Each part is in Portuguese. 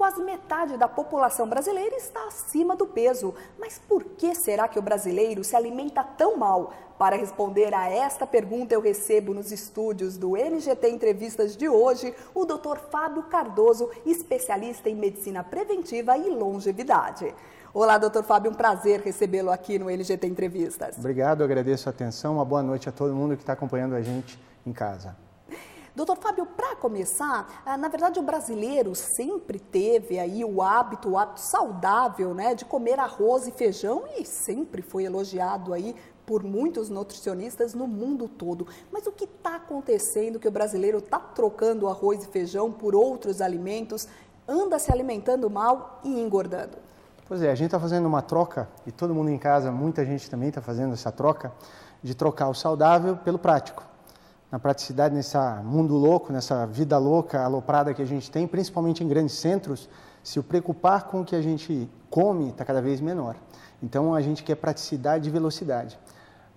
quase metade da população brasileira está acima do peso. Mas por que será que o brasileiro se alimenta tão mal? Para responder a esta pergunta, eu recebo nos estúdios do NGT Entrevistas de hoje o Dr. Fábio Cardoso, especialista em medicina preventiva e longevidade. Olá, doutor Fábio, um prazer recebê-lo aqui no NGT Entrevistas. Obrigado, agradeço a atenção, uma boa noite a todo mundo que está acompanhando a gente em casa. Doutor Fábio, para começar, na verdade o brasileiro sempre teve aí o hábito saudável, né, de comer arroz e feijão e sempre foi elogiado aí por muitos nutricionistas no mundo todo. Mas o que está acontecendo que o brasileiro está trocando arroz e feijão por outros alimentos, anda se alimentando mal e engordando? Pois é, a gente está fazendo uma troca, e todo mundo em casa, muita gente também está fazendo essa troca, de trocar o saudável pelo prático. Na praticidade, nesse mundo louco, nessa vida louca, aloprada que a gente tem, principalmente em grandes centros, se o preocupar com o que a gente come está cada vez menor. Então, a gente quer praticidade e velocidade.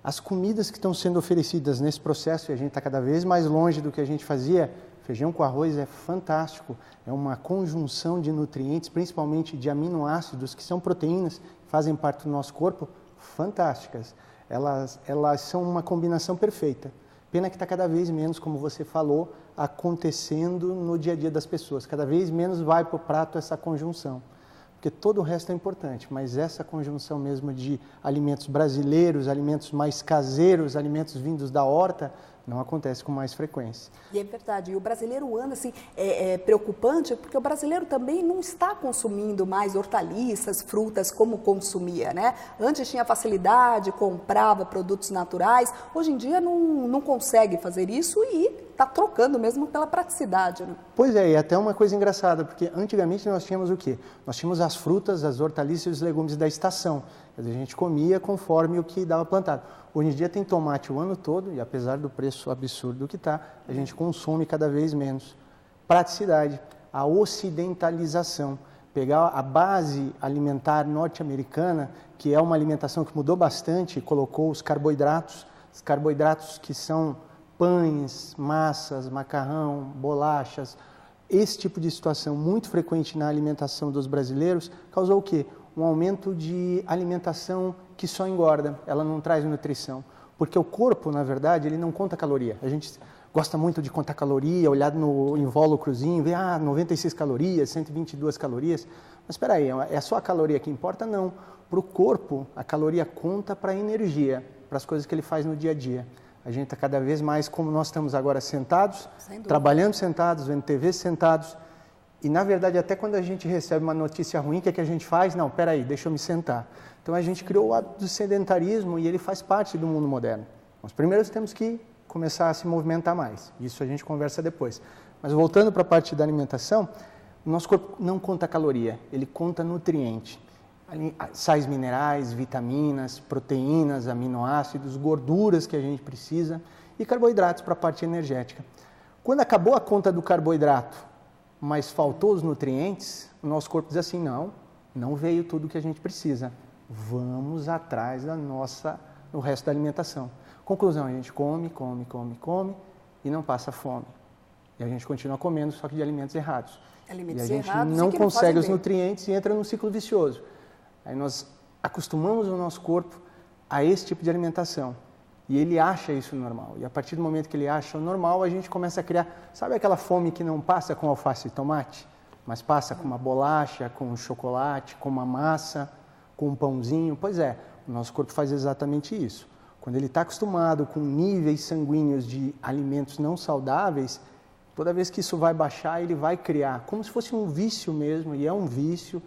As comidas que estão sendo oferecidas nesse processo, e a gente está cada vez mais longe do que a gente fazia, feijão com arroz é fantástico, é uma conjunção de nutrientes, principalmente de aminoácidos, que são proteínas, fazem parte do nosso corpo, fantásticas. Elas são uma combinação perfeita. Pena que está cada vez menos, como você falou, acontecendo no dia a dia das pessoas. Cada vez menos vai para o prato essa conjunção. Porque todo o resto é importante, mas essa conjunção mesmo de alimentos brasileiros, alimentos mais caseiros, alimentos vindos da horta, não acontece com mais frequência. E é verdade, e o brasileiro anda assim, preocupante, porque o brasileiro também não está consumindo mais hortaliças, frutas como consumia, né? Antes tinha facilidade, comprava produtos naturais, hoje em dia não consegue fazer isso e está trocando mesmo pela praticidade, né? Pois é, e até uma coisa engraçada, porque antigamente nós tínhamos o quê? Nós tínhamos as frutas, as hortaliças e os legumes da estação. Quer dizer, a gente comia conforme o que dava plantado. Hoje em dia tem tomate o ano todo e apesar do preço absurdo que está, a gente consome cada vez menos. Praticidade, a ocidentalização, pegar a base alimentar norte-americana, que é uma alimentação que mudou bastante, colocou os carboidratos que são pães, massas, macarrão, bolachas. Esse tipo de situação muito frequente na alimentação dos brasileiros causou o quê? Um aumento de alimentação que só engorda, ela não traz nutrição. Porque o corpo, na verdade, ele não conta caloria. A gente gosta muito de contar caloria, olhar no invólucrozinho, ver 96 calorias, 122 calorias. Mas espera aí, é só a caloria que importa? Não. Para o corpo, a caloria conta para a energia, para as coisas que ele faz no dia a dia. A gente está cada vez mais, como nós estamos agora sentados, trabalhando sentados, vendo TV sentados. E, na verdade, até quando a gente recebe uma notícia ruim, o que é que a gente faz? Não, peraí, deixa eu me sentar. Então, a gente criou o hábito do sedentarismo e ele faz parte do mundo moderno. Nós primeiro temos que começar a se movimentar mais. Isso a gente conversa depois. Mas, voltando para a parte da alimentação, o nosso corpo não conta caloria, ele conta nutriente. Sais minerais, vitaminas, proteínas, aminoácidos, gorduras que a gente precisa e carboidratos para a parte energética. Quando acabou a conta do carboidrato, mas faltou os nutrientes, o nosso corpo diz assim, não veio tudo que a gente precisa. Vamos atrás do resto da alimentação. Conclusão, a gente come e não passa fome. E a gente continua comendo, só que de alimentos errados. Alimentos e a gente errados não consegue os bem. nutrientes e entra num ciclo vicioso. Aí nós acostumamos o nosso corpo a esse tipo de alimentação. E ele acha isso normal. E a partir do momento que ele acha o normal, a gente começa a criar... Sabe aquela fome que não passa com alface e tomate? Mas passa com uma bolacha, com um chocolate, com uma massa, com um pãozinho? Pois é, o nosso corpo faz exatamente isso. Quando ele está acostumado com níveis sanguíneos de alimentos não saudáveis, toda vez que isso vai baixar, ele vai criar, como se fosse um vício mesmo, e é um vício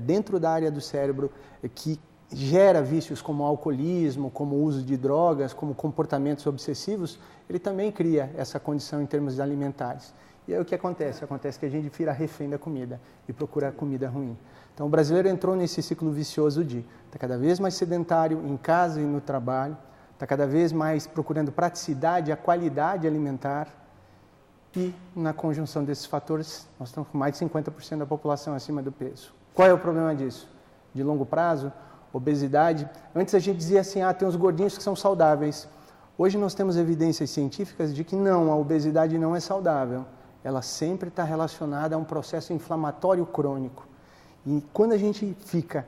dentro da área do cérebro que gera vícios como alcoolismo, como uso de drogas, como comportamentos obsessivos, ele também cria essa condição em termos alimentares. E aí o que acontece? Acontece que a gente vira refém da comida e procura comida ruim. Então o brasileiro entrou nesse ciclo vicioso de está cada vez mais sedentário em casa e no trabalho, está cada vez mais procurando praticidade, a qualidade alimentar e na conjunção desses fatores nós estamos com mais de 50% da população acima do peso. Qual é o problema disso? De longo prazo, obesidade. Antes a gente dizia assim, tem os gordinhos que são saudáveis. Hoje nós temos evidências científicas de que não, a obesidade não é saudável. ela sempre está relacionada a um processo inflamatório crônico. E quando a gente fica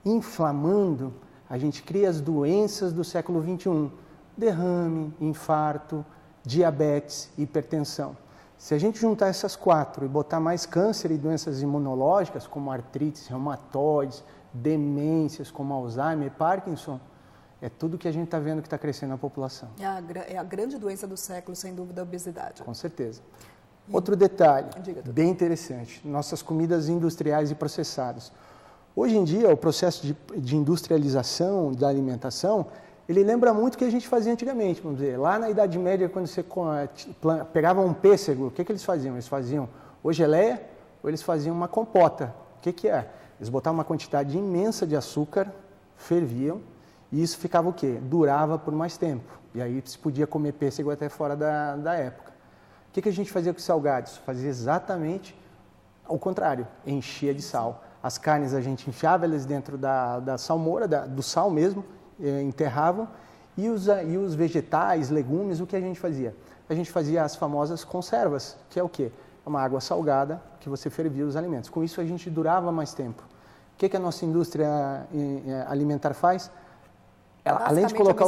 inflamando, a gente cria as doenças do século XXI. Derrame, infarto, diabetes, hipertensão. Se a gente juntar essas 4 e botar mais câncer e doenças imunológicas, como artrites, reumatoides, demências, como Alzheimer, Parkinson, é tudo que a gente está vendo que está crescendo na população. É a grande doença do século, sem dúvida, a obesidade. Com certeza. Outro detalhe, bem interessante, nossas comidas industriais e processadas. Hoje em dia, o processo de industrialização da alimentação, ele lembra muito o que a gente fazia antigamente, vamos dizer. Lá na Idade Média, quando você pegava um pêssego, o que eles faziam? Eles faziam ou geleia ou eles faziam uma compota. O que é? Eles botavam uma quantidade imensa de açúcar, ferviam, e isso ficava o quê? Durava por mais tempo. E aí se podia comer pêssego até fora da época. O que a gente fazia com os salgados? Fazia exatamente o contrário, enchia de sal. As carnes a gente enfiava elas dentro da salmoura, do sal mesmo, enterravam, e os vegetais, legumes, o que a gente fazia? A gente fazia as famosas conservas, que é o quê? Uma água salgada que você fervia os alimentos. Com isso a gente durava mais tempo. O que a nossa indústria alimentar faz? Ela, além de colocar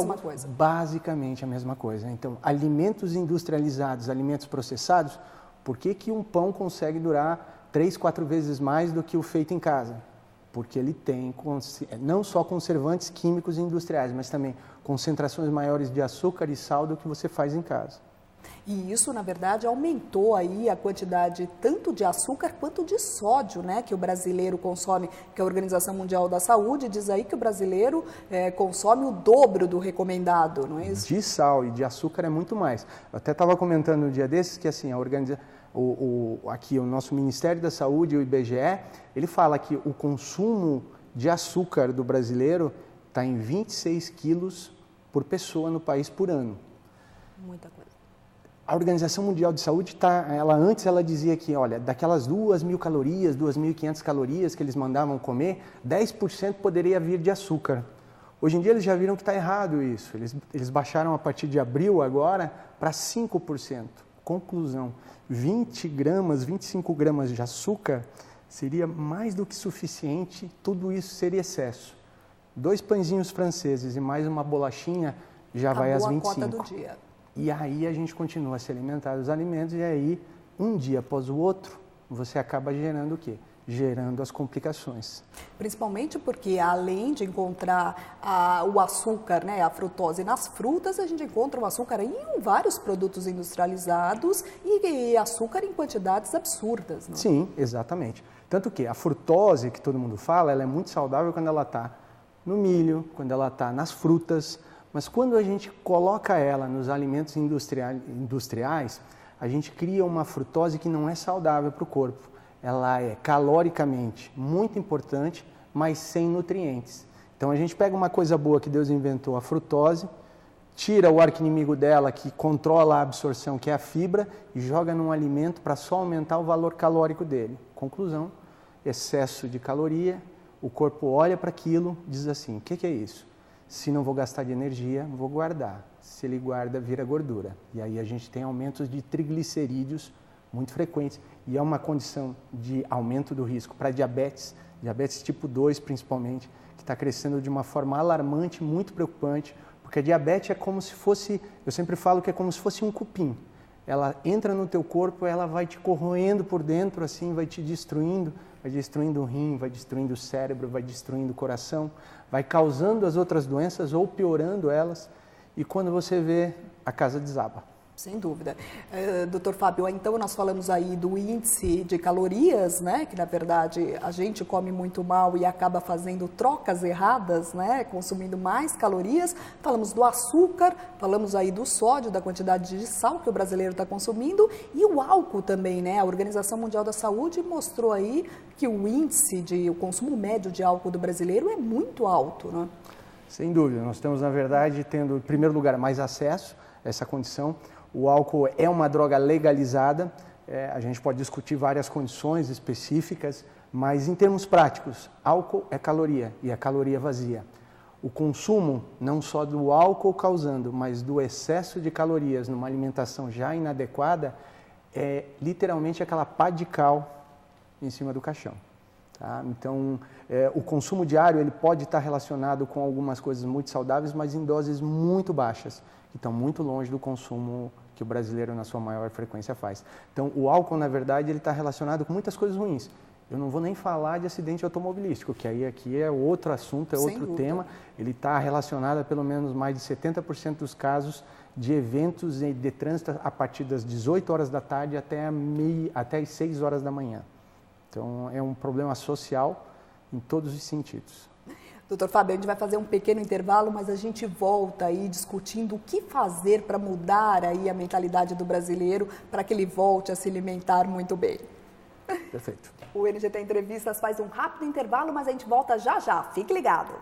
basicamente a mesma coisa. Então, alimentos industrializados, alimentos processados, por que um pão consegue durar 3, 4 vezes mais do que o feito em casa? Porque ele tem não só conservantes químicos e industriais, mas também concentrações maiores de açúcar e sal do que você faz em casa. E isso, na verdade, aumentou aí a quantidade tanto de açúcar quanto de sódio, né, que o brasileiro consome, que a Organização Mundial da Saúde diz aí que o brasileiro consome o dobro do recomendado, não é isso? De sal e de açúcar é muito mais. Eu até estava comentando um dia desses que assim, aqui o nosso Ministério da Saúde, o IBGE, ele fala que o consumo de açúcar do brasileiro está em 26 quilos por pessoa no país por ano. Muita coisa. A Organização Mundial de Saúde, antes ela dizia que, olha, daquelas 2.000 calorias, 2.500 calorias que eles mandavam comer, 10% poderia vir de açúcar. Hoje em dia eles já viram que está errado isso. Eles baixaram a partir de abril agora para 5%. Conclusão, 20 gramas, 25 gramas de açúcar seria mais do que suficiente, tudo isso seria excesso. 2 pãezinhos franceses e mais uma bolachinha já vai às 25. Acabou a cota do dia. E aí a gente continua a se alimentar dos alimentos e aí, um dia após o outro, você acaba gerando o quê? Gerando as complicações. Principalmente porque, além de encontrar o açúcar, né, a frutose nas frutas, a gente encontra o açúcar em vários produtos industrializados e açúcar em quantidades absurdas. Não? Sim, exatamente. Tanto que a frutose, que todo mundo fala, ela é muito saudável quando ela está no milho, quando ela está nas frutas, mas quando a gente coloca ela nos alimentos industriais, a gente cria uma frutose que não é saudável para o corpo. Ela é caloricamente muito importante, mas sem nutrientes. Então a gente pega uma coisa boa que Deus inventou, a frutose, tira o arqui-inimigo dela que controla a absorção, que é a fibra, e joga num alimento para só aumentar o valor calórico dele. Conclusão, excesso de caloria, o corpo olha para aquilo e diz assim, o que é isso? Se não vou gastar de energia, vou guardar. Se ele guarda, vira gordura. E aí a gente tem aumentos de triglicerídeos muito frequentes. E é uma condição de aumento do risco para diabetes tipo 2 principalmente, que está crescendo de uma forma alarmante, muito preocupante, porque a diabetes é como se fosse, eu sempre falo que é como se fosse um cupim. Ela entra no teu corpo, ela vai te corroendo por dentro, assim, vai te destruindo, vai destruindo o rim, vai destruindo o cérebro, vai destruindo o coração, vai causando as outras doenças ou piorando elas, e quando você vê, a casa desaba. Sem dúvida. Doutor Fábio, então nós falamos aí do índice de calorias, né? Que na verdade a gente come muito mal e acaba fazendo trocas erradas, né? Consumindo mais calorias. Falamos do açúcar, falamos aí do sódio, da quantidade de sal que o brasileiro está consumindo e o álcool também, né? A Organização Mundial da Saúde mostrou aí que o consumo médio de álcool do brasileiro é muito alto, né? Sem dúvida. Nós estamos, na verdade, tendo, em primeiro lugar, mais acesso a essa condição. O álcool é uma droga legalizada, a gente pode discutir várias condições específicas, mas em termos práticos, álcool é caloria e é caloria vazia. O consumo, não só do álcool causando, mas do excesso de calorias numa alimentação já inadequada, é literalmente aquela pá de cal em cima do caixão. Tá? Então, o consumo diário ele pode estar relacionado com algumas coisas muito saudáveis, mas em doses muito baixas, que estão muito longe do consumo que o brasileiro, na sua maior frequência, faz. Então, o álcool, na verdade, ele está relacionado com muitas coisas ruins. Eu não vou nem falar de acidente automobilístico, que aí aqui é outro assunto, é outro tema. Ele está relacionado a pelo menos mais de 70% dos casos de eventos de trânsito a partir das 18 horas da tarde até as 6 horas da manhã. Então, é um problema social em todos os sentidos. Doutor Fábio, a gente vai fazer um pequeno intervalo, mas a gente volta aí discutindo o que fazer para mudar aí a mentalidade do brasileiro para que ele volte a se alimentar muito bem. Perfeito. O NGT Entrevistas faz um rápido intervalo, mas a gente volta já já. Fique ligado.